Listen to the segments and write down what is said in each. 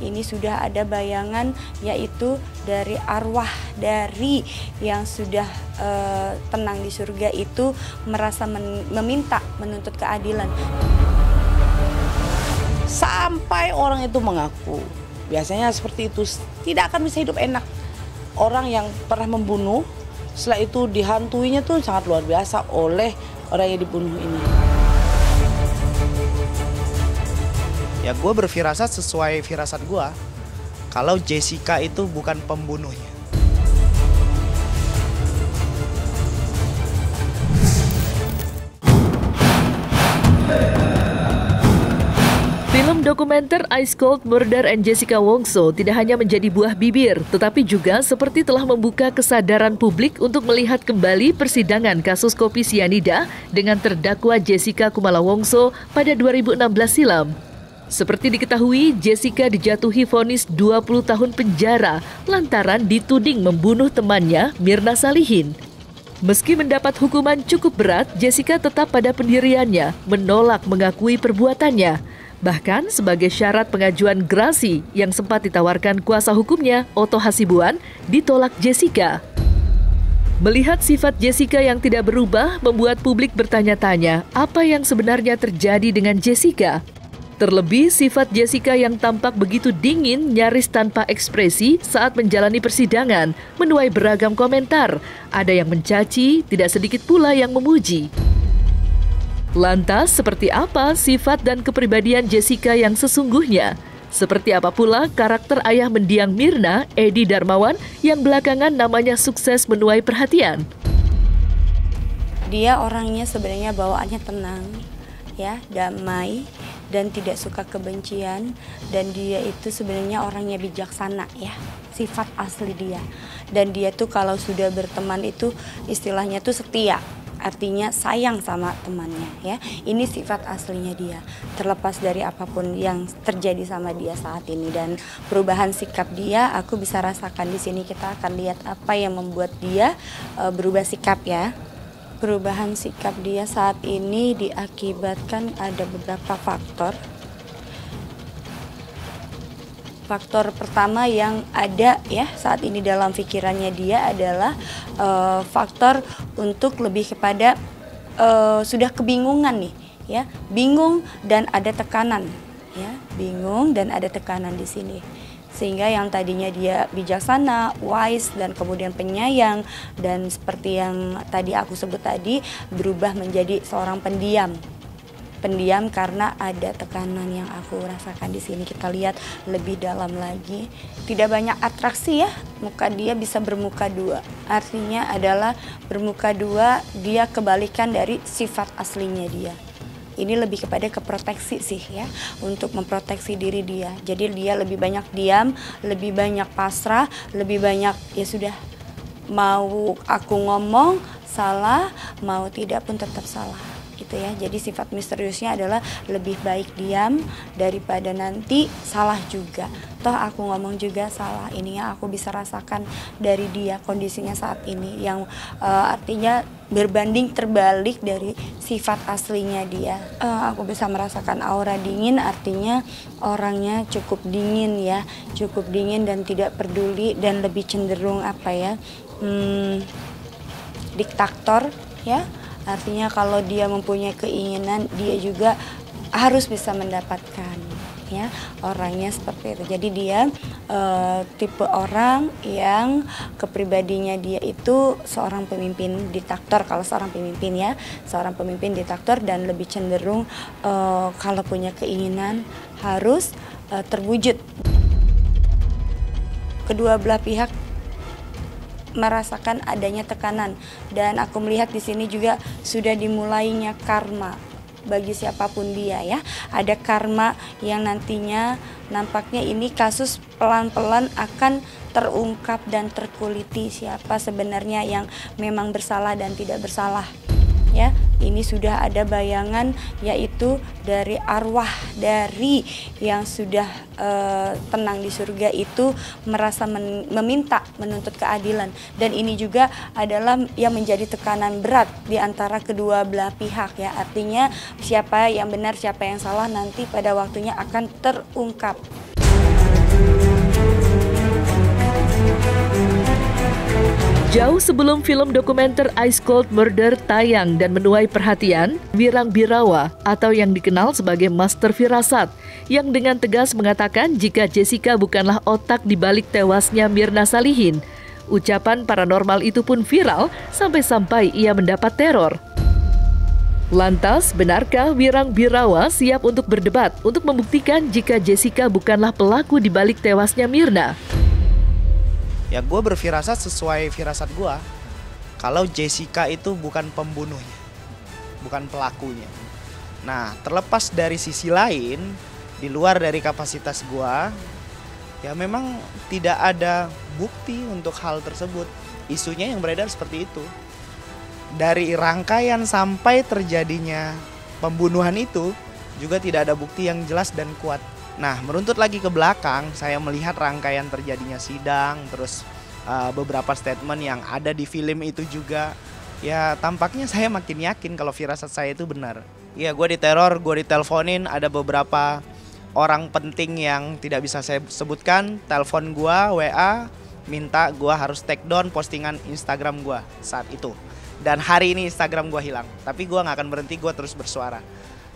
ini sudah ada bayangan, yaitu dari arwah dari yang sudah tenang di surga itu merasa meminta menuntut keadilan. Sampai orang itu mengaku, biasanya seperti itu, tidak akan bisa hidup enak. Orang yang pernah membunuh, setelah itu dihantuinya tuh sangat luar biasa oleh orang yang dibunuh ini. Ya gue berfirasat sesuai firasat gue, kalau Jessica itu bukan pembunuhnya. Film dokumenter Ice Cold Murder and Jessica Wongso tidak hanya menjadi buah bibir, tetapi juga seperti telah membuka kesadaran publik untuk melihat kembali persidangan kasus kopi sianida dengan terdakwa Jessica Kumala Wongso pada 2016 silam. Seperti diketahui, Jessica dijatuhi vonis 20 tahun penjara lantaran dituding membunuh temannya, Mirna Salihin. Meski mendapat hukuman cukup berat, Jessica tetap pada pendiriannya, menolak mengakui perbuatannya. Bahkan sebagai syarat pengajuan grasi yang sempat ditawarkan kuasa hukumnya, Otto Hasibuan, ditolak Jessica. Melihat sifat Jessica yang tidak berubah, membuat publik bertanya-tanya apa yang sebenarnya terjadi dengan Jessica. Terlebih sifat Jessica yang tampak begitu dingin, nyaris tanpa ekspresi saat menjalani persidangan, menuai beragam komentar. Ada yang mencaci, tidak sedikit pula yang memuji. Lantas, seperti apa sifat dan kepribadian Jessica yang sesungguhnya? Seperti apa pula karakter ayah mendiang Mirna, Edi Darmawan, yang belakangan namanya sukses menuai perhatian? Dia orangnya sebenarnya bawaannya tenang, ya, damai, dan tidak suka kebencian, dan dia itu sebenarnya orangnya bijaksana, ya, sifat asli dia. Dan dia tuh kalau sudah berteman itu istilahnya tuh setia, artinya sayang sama temannya, ya. Ini sifat aslinya dia, terlepas dari apapun yang terjadi sama dia saat ini. Dan perubahan sikap dia aku bisa rasakan di sini. Kita akan lihat apa yang membuat dia berubah sikap, ya. Perubahan sikap dia saat ini diakibatkan ada beberapa faktor. Faktor pertama yang ada, ya, saat ini dalam pikirannya dia adalah faktor untuk lebih kepada sudah kebingungan nih, ya, bingung dan ada tekanan, ya, bingung dan ada tekanan di sini. Sehingga yang tadinya dia bijaksana, wise, dan kemudian penyayang, dan seperti yang tadi aku sebut tadi, berubah menjadi seorang pendiam. Pendiam karena ada tekanan yang aku rasakan di sini. Kita lihat lebih dalam lagi. Tidak banyak atraksi, ya, muka dia bisa bermuka dua. Artinya adalah bermuka dua, dia kebalikan dari sifat aslinya dia. Ini lebih kepada keproteksi sih, ya, untuk memproteksi diri dia. Jadi dia lebih banyak diam, lebih banyak pasrah, lebih banyak ya sudah, mau aku ngomong salah, mau tidak pun tetap salah, gitu ya. Jadi sifat misteriusnya adalah lebih baik diam daripada nanti salah juga. Toh aku ngomong juga salah. Ini yang aku bisa rasakan dari dia kondisinya saat ini, yang artinya berbanding terbalik dari sifat aslinya dia. Aku bisa merasakan aura dingin, artinya orangnya cukup dingin, ya, cukup dingin dan tidak peduli, dan lebih cenderung apa, ya, diktator, ya. Artinya kalau dia mempunyai keinginan, dia juga harus bisa mendapatkan, ya, orangnya seperti itu. Jadi dia tipe orang yang kepribadinya dia itu seorang pemimpin diktator. Kalau seorang pemimpin, ya, seorang pemimpin diktator, dan lebih cenderung kalau punya keinginan harus terwujud. Kedua belah pihak merasakan adanya tekanan, dan aku melihat di sini juga sudah dimulainya karma bagi siapapun dia, ya. Ada karma yang nantinya nampaknya ini kasus pelan-pelan akan terungkap dan terkuliti siapa sebenarnya yang memang bersalah dan tidak bersalah, ya. Ini sudah ada bayangan, yaitu dari arwah dari yang sudah tenang di surga itu merasa meminta menuntut keadilan, dan ini juga adalah yang menjadi tekanan berat di antara kedua belah pihak, ya. Artinya siapa yang benar siapa yang salah nanti pada waktunya akan terungkap. Jauh sebelum film dokumenter Ice Cold Murder tayang dan menuai perhatian, Wirang Birawa atau yang dikenal sebagai Master Firasat yang dengan tegas mengatakan jika Jessica bukanlah otak di balik tewasnya Mirna Salihin. Ucapan paranormal itu pun viral sampai-sampai ia mendapat teror. Lantas, benarkah Wirang Birawa siap untuk berdebat untuk membuktikan jika Jessica bukanlah pelaku di balik tewasnya Mirna? Ya gue berfirasat sesuai firasat gue, kalau Jessica itu bukan pembunuhnya, bukan pelakunya. Nah, terlepas dari sisi lain, di luar dari kapasitas gue, ya memang tidak ada bukti untuk hal tersebut. Isunya yang beredar seperti itu. Dari rangkaian sampai terjadinya pembunuhan itu, juga tidak ada bukti yang jelas dan kuat. Nah, meruntut lagi ke belakang, saya melihat rangkaian terjadinya sidang, terus beberapa statement yang ada di film itu juga. Ya, tampaknya saya makin yakin kalau firasat saya itu benar. Ya, gue diteror, gue diteleponin, ada beberapa orang penting yang tidak bisa saya sebutkan, telepon gue, WA, minta gue harus take down postingan Instagram gue saat itu. Dan hari ini Instagram gue hilang, tapi gue gak akan berhenti, gue terus bersuara.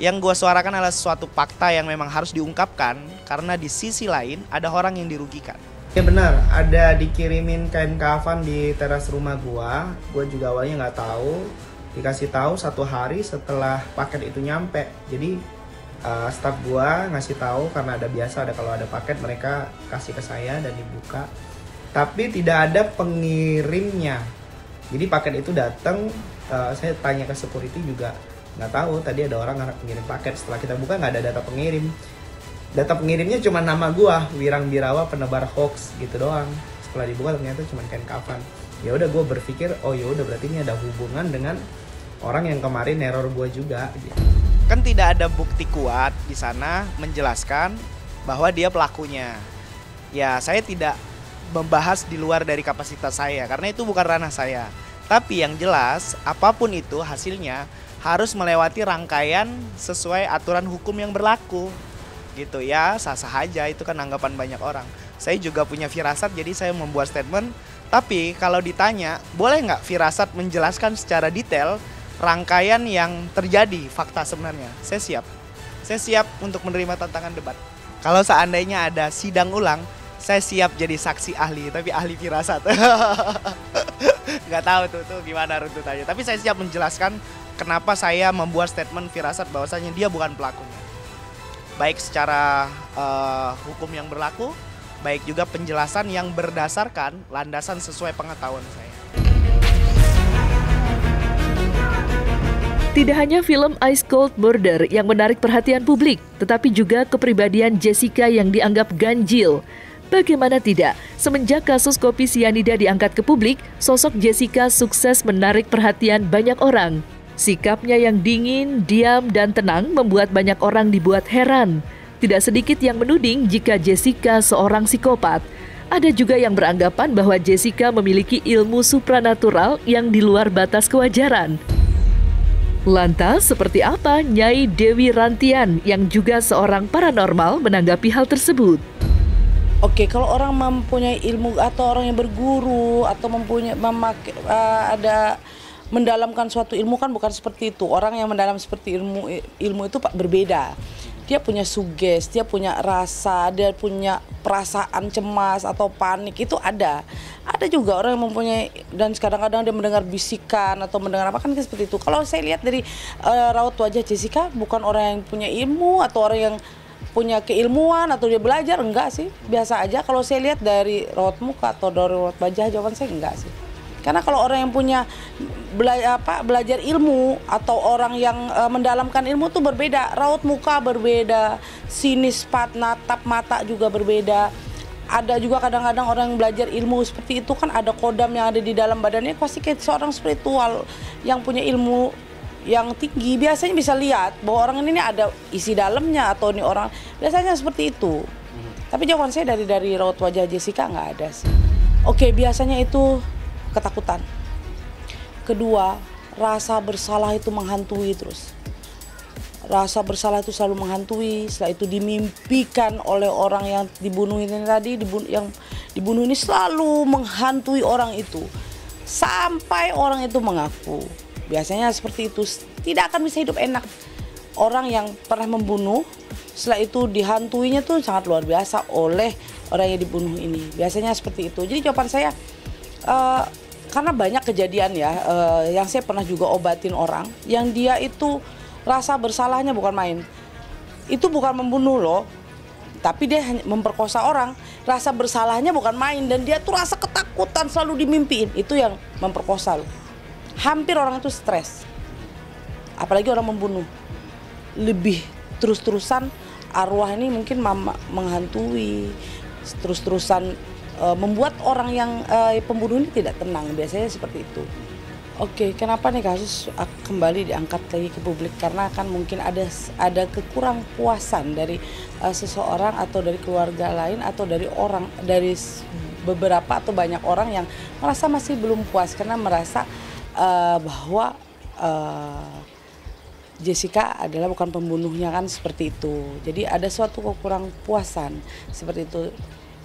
Yang gue suarakan adalah suatu fakta yang memang harus diungkapkan karena di sisi lain ada orang yang dirugikan. Ya benar, ada dikirimin kain kafan di teras rumah gue juga awalnya nggak tahu, dikasih tahu 1 hari setelah paket itu nyampe. Jadi staf gue ngasih tahu karena ada kalau ada paket mereka kasih ke saya dan dibuka, tapi tidak ada pengirimnya. Jadi paket itu datang, saya tanya ke security juga nggak tahu, tadi ada orang pengirim paket, setelah kita buka nggak ada data pengirim. Data pengirimnya cuma nama gua, Wirang Birawa penebar hoax gitu doang. Setelah dibuka ternyata cuma kain kafan. Ya udah gue berpikir, oh ya udah berarti ini ada hubungan dengan orang yang kemarin neror gua juga gitu. Kan tidak ada bukti kuat di sana menjelaskan bahwa dia pelakunya. Ya, saya tidak membahas di luar dari kapasitas saya karena itu bukan ranah saya. Tapi yang jelas, apapun itu hasilnya harus melewati rangkaian sesuai aturan hukum yang berlaku gitu ya. Sah-sah aja, itu kan anggapan banyak orang. Saya juga punya firasat, jadi saya membuat statement. Tapi kalau ditanya, boleh nggak firasat menjelaskan secara detail rangkaian yang terjadi, fakta sebenarnya? Saya siap untuk menerima tantangan debat. Kalau seandainya ada sidang ulang, saya siap jadi saksi ahli, tapi ahli firasat. Nggak tahu tuh gimana runtutannya, tapi saya siap menjelaskan kenapa saya membuat statement firasat bahwasanya dia bukan pelakunya. Baik secara hukum yang berlaku, baik juga penjelasan yang berdasarkan landasan sesuai pengetahuan saya. Tidak hanya film Ice Cold Murder yang menarik perhatian publik, tetapi juga kepribadian Jessica yang dianggap ganjil. Bagaimana tidak, semenjak kasus kopi sianida diangkat ke publik, sosok Jessica sukses menarik perhatian banyak orang. Sikapnya yang dingin, diam, dan tenang membuat banyak orang dibuat heran. Tidak sedikit yang menuding jika Jessica seorang psikopat. Ada juga yang beranggapan bahwa Jessica memiliki ilmu supranatural yang di luar batas kewajaran. Lantas, seperti apa Nyai Dewi Rantian yang juga seorang paranormal menanggapi hal tersebut? Oke, kalau orang mempunyai ilmu atau orang yang berguru atau mendalamkan suatu ilmu kan bukan seperti itu. Orang yang mendalam seperti ilmu itu berbeda. Dia punya suges, dia punya rasa, dia punya perasaan cemas atau panik, itu ada. Ada juga orang yang mempunyai, dan kadang-kadang dia mendengar bisikan atau mendengar apa, kan seperti itu. Kalau saya lihat dari raut wajah Jessica, bukan orang yang punya ilmu atau orang yang punya keilmuan atau dia belajar, enggak sih, biasa aja. Kalau saya lihat dari raut muka atau dari raut wajah, jawaban saya enggak sih. Karena kalau orang yang punya belajar ilmu atau orang yang mendalamkan ilmu itu berbeda, raut muka berbeda, sinis, natap mata juga berbeda. Ada juga kadang-kadang orang yang belajar ilmu seperti itu kan ada kodam yang ada di dalam badannya, pasti kayak seorang spiritual yang punya ilmu yang tinggi, biasanya bisa lihat bahwa orang ini ada isi dalamnya atau ini orang, biasanya seperti itu. Tapi jawaban saya dari raut wajah Jessica nggak ada sih. Oke, biasanya itu ketakutan. Kedua, rasa bersalah itu menghantui terus. rasa bersalah itu selalu menghantui. Setelah itu dimimpikan oleh orang yang dibunuh ini tadi, yang dibunuh ini selalu menghantui orang itu sampai orang itu mengaku. Biasanya seperti itu, tidak akan bisa hidup enak. Orang yang pernah membunuh, setelah itu dihantuinya tuh sangat luar biasa oleh orang yang dibunuh ini. Biasanya seperti itu. Jadi jawaban saya, karena banyak kejadian ya, yang saya pernah juga obatin orang, yang dia itu rasa bersalahnya bukan main. Itu bukan membunuh loh, tapi dia hanya memperkosa orang. Rasa bersalahnya bukan main, dan dia tuh rasa ketakutan selalu dimimpiin. Itu yang memperkosa loh. Hampir orang itu stres. Apalagi orang membunuh. Lebih terus-terusan arwah ini mungkin menghantui, terus-terusan membuat orang yang pembunuh ini tidak tenang. Biasanya seperti itu. Oke, kenapa nih kasus kembali diangkat lagi ke publik? Karena kan mungkin ada kekurang puasan dari seseorang atau dari keluarga lain atau dari beberapa atau banyak orang yang merasa masih belum puas karena merasa bahwa Jessica adalah bukan pembunuhnya, kan seperti itu. Jadi ada suatu kekurang puasan seperti itu,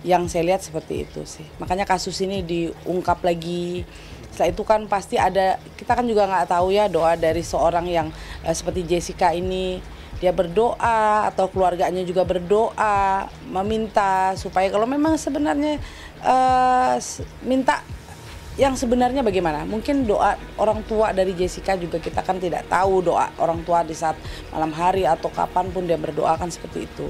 yang saya lihat seperti itu sih. Makanya kasus ini diungkap lagi. Setelah itu kan pasti ada, kita kan juga nggak tahu ya doa dari seorang yang seperti Jessica ini. Dia berdoa atau keluarganya juga berdoa, meminta supaya kalau memang sebenarnya minta yang sebenarnya bagaimana. Mungkin doa orang tua dari Jessica juga kita kan tidak tahu doa orang tua di saat malam hari atau kapanpun dia berdoa kan seperti itu.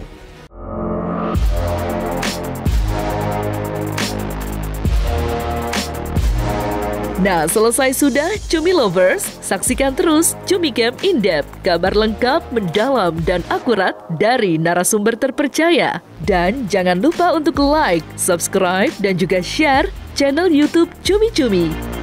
Nah, selesai sudah Cumi Lovers? Saksikan terus Cumi Camp In-Depth, kabar lengkap, mendalam, dan akurat dari narasumber terpercaya. Dan jangan lupa untuk like, subscribe, dan juga share channel YouTube Cumi Cumi.